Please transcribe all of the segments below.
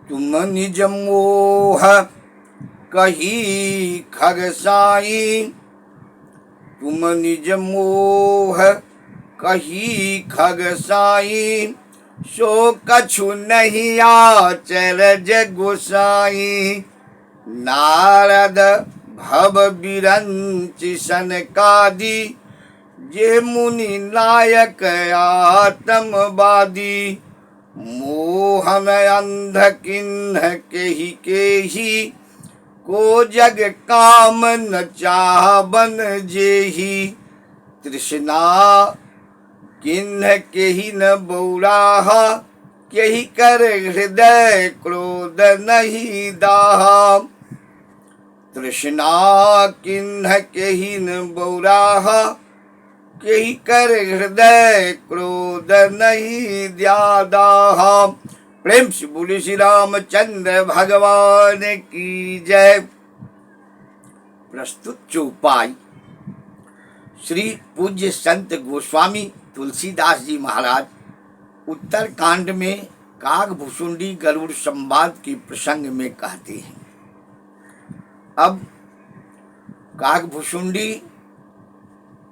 तुम निज मोह कही खगसाई, तुम निज मोह कही खगसाई, सो कछु नहीं आचरज गोसाई। नारद भव बिरंचि सनकादि, जे मुनि नायक आत्मवादी। मोहन अंध किन्ह केहि केहि, को जग काम न चाहबन जेहि। तृष्णा किन्ह केहि न बौराहा, केहि कर हृदय क्रोध नहीं दाहा। तृष्णा किन्ह केहि न बौराहा, केहि कर हृदय क्रोध नहीं दाहा। प्रेम से बोले श्री रामचंद्र भगवान की जय। प्रस्तुत चौपाई श्री पूज्य संत गोस्वामी तुलसीदास जी महाराज उत्तर कांड में कागभुसुंडी गरुड़ संवाद के प्रसंग में कहते हैं। अब कागभुसुंडी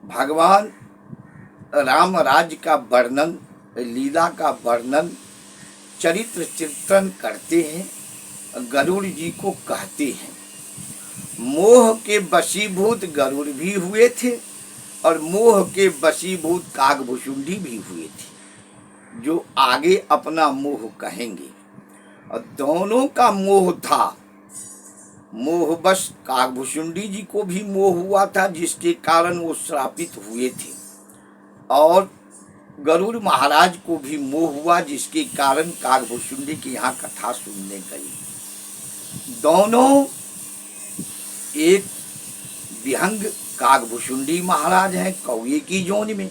भगवान राम राज्य का वर्णन, लीला का वर्णन, चरित्र चित्रण करते हैं। गरुड़ जी को कहते हैं मोह के वशीभूत गरुड़ भी हुए थे और मोह के वशीभूत कागभुसुंडी भी हुए थे, जो आगे अपना मोह कहेंगे। और दोनों का मोह था। मोहवश कागभुसुंडी जी को भी मोह हुआ था, जिसके कारण वो श्रापित हुए थे, और गरुड़ महाराज को भी मोह हुआ, जिसके कारण कागभुसुंडी की यहाँ कथा सुनने गई। दोनों एक विहंग कागभुसुंडी महाराज हैं कौए की जोन में,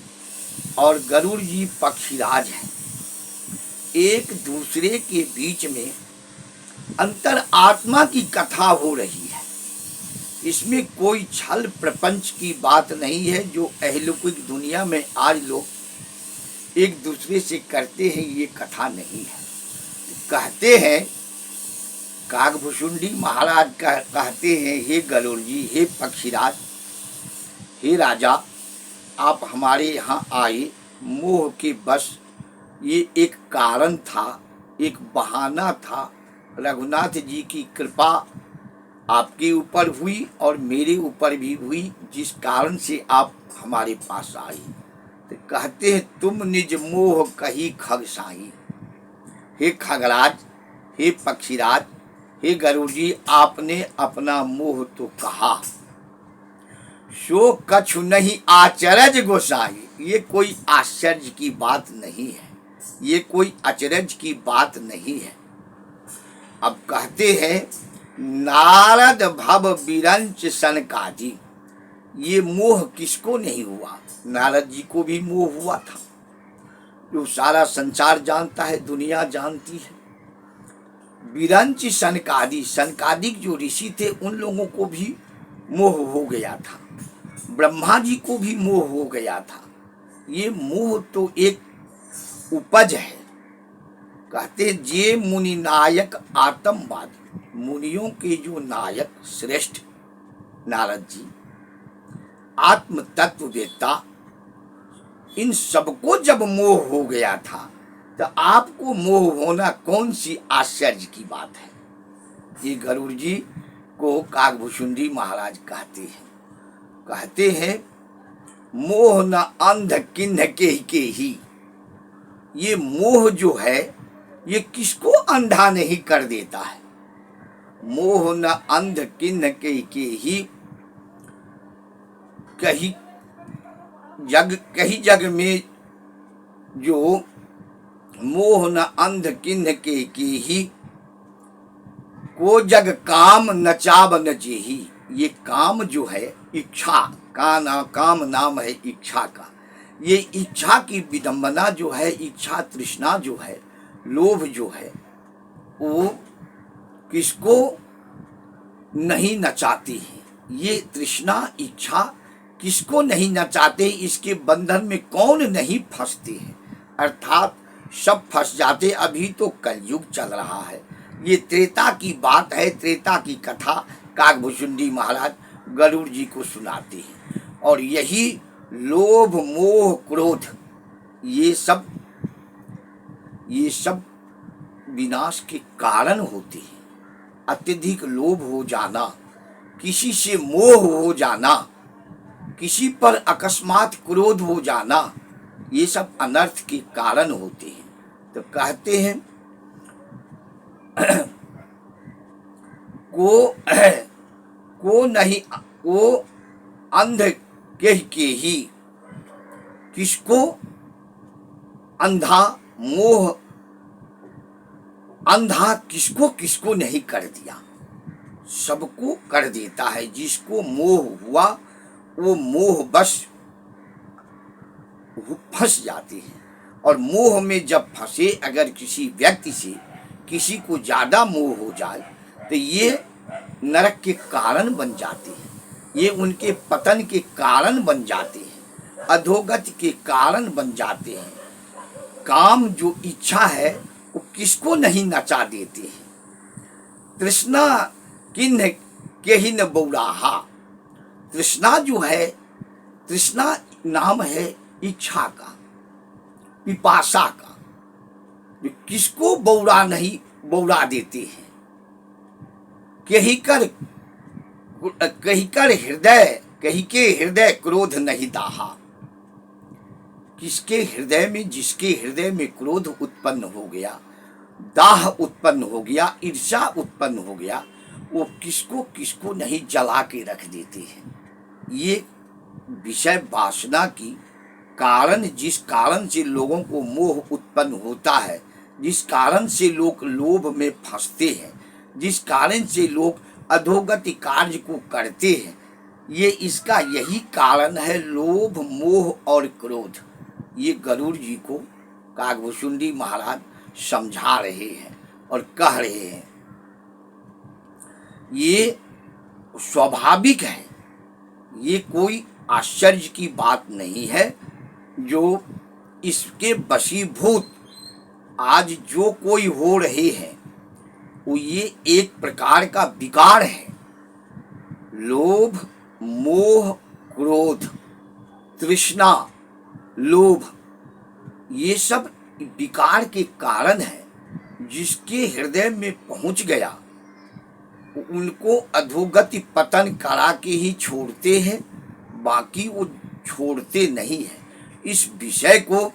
और गरुड़ जी पक्षीराज हैं। एक दूसरे के बीच में अंतर आत्मा की कथा हो रही है। इसमें कोई छल प्रपंच की बात नहीं है, जो अहलौकिक दुनिया में आज लोग एक दूसरे से करते हैं, ये कथा नहीं है। कहते हैं कागभुसुंडी महाराज कहते हैं, हे गरुड़ जी, हे पक्षीराज, हे राजा, आप हमारे यहाँ आए मोह के बस। ये एक कारण था, एक बहाना था। रघुनाथ जी की कृपा आपके ऊपर हुई और मेरे ऊपर भी हुई, जिस कारण से आप हमारे पास आए। तो कहते हैं तुम निज मोह कही खगसाई। हे खगराज, हे पक्षीराज, हे गरुड़ जी, आपने अपना मोह तो कहा, सो कछु नहीं आचरज गोसाई। ये कोई आश्चर्य की बात नहीं है, ये कोई अचरज की बात नहीं है। अब कहते हैं नारद भव बिरंच सनकादि। ये मोह किसको नहीं हुआ? नारद जी को भी मोह हुआ था, जो सारा संसार जानता है, दुनिया जानती है। बिरंच सनकादि, सनकादिक जो ऋषि थे उन लोगों को भी मोह हो गया था। ब्रह्मा जी को भी मोह हो गया था। ये मोह तो एक उपज है। कहते जे मुनि नायक आत्मवादी, मुनियों के जो नायक श्रेष्ठ नारद जी, आत्म तत्ववेत्ता, इन सबको जब मोह हो गया था, तो आपको मोह होना कौन सी आश्चर्य की बात है? ये गरुड़ जी को कागभुसुंडी महाराज कहते हैं मोह न अंध किन्ह के ही। ये मोह जो है ये किसको अंधा नहीं कर देता है। मोह न अंध किन्ह के ही, कही जग में जो मोह न अंध किन्ह के ही, को जग काम नचाब न जेही। ये काम जो है, इच्छा का काम नाम है इच्छा का। ये इच्छा की विडंबना जो है, इच्छा तृष्णा जो है, लोभ जो है, वो किसको नहीं नचाती है। ये तृष्णा इच्छा किसको नहीं नचाते, इसके बंधन में कौन नहीं फंसते हैं। अर्थात सब फंस जाते। अभी तो कलयुग चल रहा है, ये त्रेता की बात है, त्रेता की कथा काकभुशुंडी महाराज गरुड़ जी को सुनाते हैं। और यही लोभ मोह क्रोध ये सब विनाश के कारण होते हैं। अत्यधिक लोभ हो जाना, किसी से मोह हो जाना, किसी पर अकस्मात क्रोध हो जाना, ये सब अनर्थ के कारण होते हैं। तो कहते हैं को नहीं को अंध के ही किसको अंधा किसको किसको नहीं कर दिया, सबको कर देता है। जिसको मोह हुआ वो मोह बस फंस जाते हैं। और मोह में जब फंसे, अगर किसी व्यक्ति से किसी को ज्यादा मोह हो जाए तो ये नरक के कारण बन जाते हैं, ये उनके पतन के कारण बन जाते हैं, अधोगति के कारण बन जाते हैं। काम जो इच्छा है वो किसको नहीं नचा देते हैं। तृष्णा किन्ह के ही न बौराहा। तृष्णा जो है, तृष्णा नाम है इच्छा का, पिपासा का, जो किसको बौरा देते हैं। कही के हृदय क्रोध नहीं दाहा। किसके हृदय में, जिसके हृदय में क्रोध उत्पन्न हो गया, दाह उत्पन्न हो गया, ईर्ष्या उत्पन्न हो गया, वो किसको किसको नहीं जला के रख देते हैं। ये विषय वासना की कारण, जिस कारण से लोगों को मोह उत्पन्न होता है, जिस कारण से लोग लोभ में फंसते हैं, जिस कारण से लोग अधोगति कार्य को करते हैं, ये इसका यही कारण है, लोभ मोह और क्रोध। ये गरुड़ जी को काकभुशुंडी महाराज समझा रहे हैं और कह रहे हैं ये स्वाभाविक है, ये कोई आश्चर्य की बात नहीं है। जो इसके वशीभूत आज जो कोई हो रहे हैं वो ये एक प्रकार का विकार है। लोभ मोह क्रोध तृष्णा लोभ ये सब विकार के कारण है। जिसके हृदय में पहुंच गया उनको अधोगति पतन करा के ही छोड़ते हैं, बाकी वो छोड़ते नहीं है। इस विषय को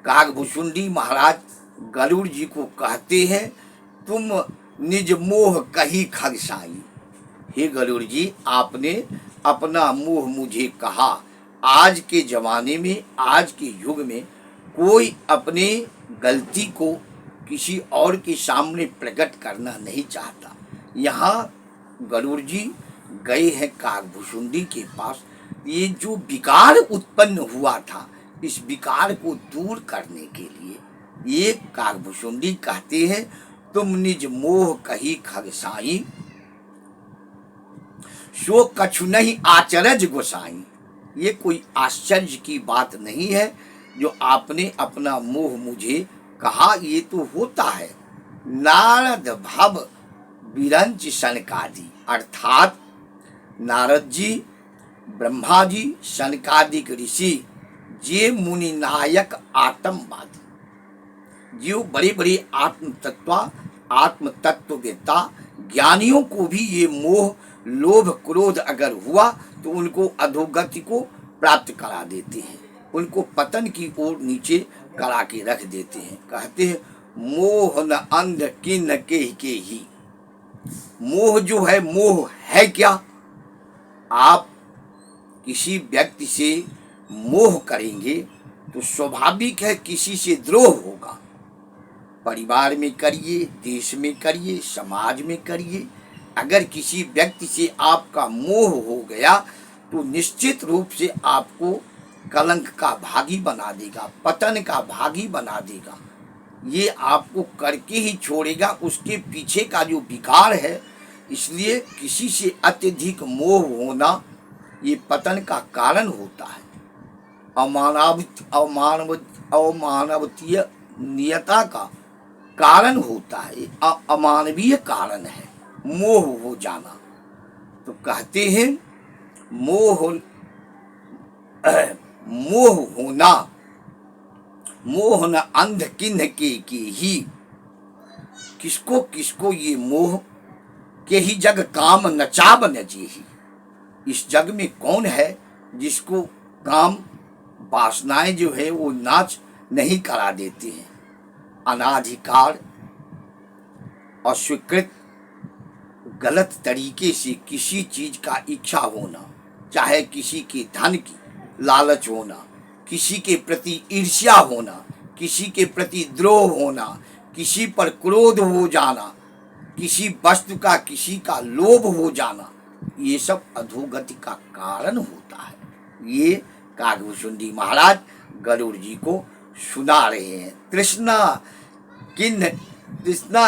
काकभुशुंडी महाराज गरुड़ जी को कहते हैं, तुम निज मोह कही खगसाई। हे गरुड़ जी, आपने अपना मोह मुझे कहा। आज के जमाने में, आज के युग में कोई अपने गलती को किसी और के सामने प्रकट करना नहीं चाहता। यहाँ गरुड़ जी गए हैं काकभुशुंडी के पास। ये जो विकार उत्पन्न हुआ था, इस विकार को दूर करने के लिए ये काकभुशुंडी कहते हैं, तुम निज मोह कही खगसाई, सो कछु नहीं आचरज गोसाई। ये कोई आश्चर्य की बात नहीं है जो आपने अपना मोह मुझे कहा, ये तो होता है। नारद भव विरंच सनकादि, अर्थात नारद जी, ब्रह्मा जी, सनकादिक ऋषि, जे मुनि नायक आत्मवादी, जो बड़े बड़े आत्म तत्ववेत्ता ज्ञानियों को भी ये मोह लोभ क्रोध अगर हुआ तो उनको अधोगति को प्राप्त करा देते हैं, उनको पतन की ओर नीचे करा के रख देते हैं। कहते हैं मोह न अंध किन के ही। मोह जो है, मोह है क्या? आप किसी व्यक्ति से मोह करेंगे तो स्वाभाविक है किसी से द्रोह होगा। परिवार में करिए, देश में करिए, समाज में करिए। अगर किसी व्यक्ति से आपका मोह हो गया तो निश्चित रूप से आपको कलंक का भागी बना देगा, पतन का भागी बना देगा। ये आपको करके ही छोड़ेगा, उसके पीछे का जो विकार है। इसलिए किसी से अत्यधिक मोह होना ये पतन का कारण होता है। अमानवीय नियता का कारण होता है, अमानवीय कारण है, मोह हो जाना। तो कहते हैं मोह मोह होना, मोह न अंध किन्ह के ही, किसको किसको ये मोह के ही जग काम नचाब न जेही। इस जग में कौन है जिसको काम वासनाएं जो है वो नाच नहीं करा देते हैं। अनाधिकार अस्वीकृत गलत तरीके से किसी चीज का इच्छा होना, चाहे किसी के धन की लालच होना, किसी के प्रति ईर्ष्या होना, किसी के प्रति द्रोह होना, किसी पर क्रोध हो जाना, किसी वस्तु का किसी का लोभ हो जाना, ये सब अधोगति का कारण होता है। ये कागभूषुंडी महाराज गरुड़ जी को सुना रहे हैं। तृष्णा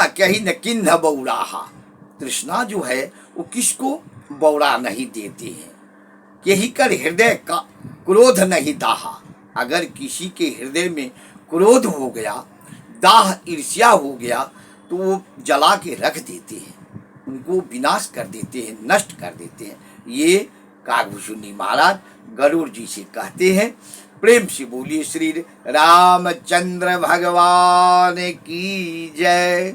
कही न किन्ह बौराहा, तृष्णा जो है वो किसको बौरा नहीं देते हैं। यही कर हृदय का क्रोध नहीं दाहा, अगर किसी के हृदय में क्रोध हो गया, दाह ईर्ष्या हो गया, तो वो जला के रख देते हैं, उनको विनाश कर देते हैं, नष्ट कर देते हैं। ये कागभूषुंडी महाराज गरुड़ जी से कहते हैं। प्रेम से बोलिए श्री रामचंद्र भगवान की जय।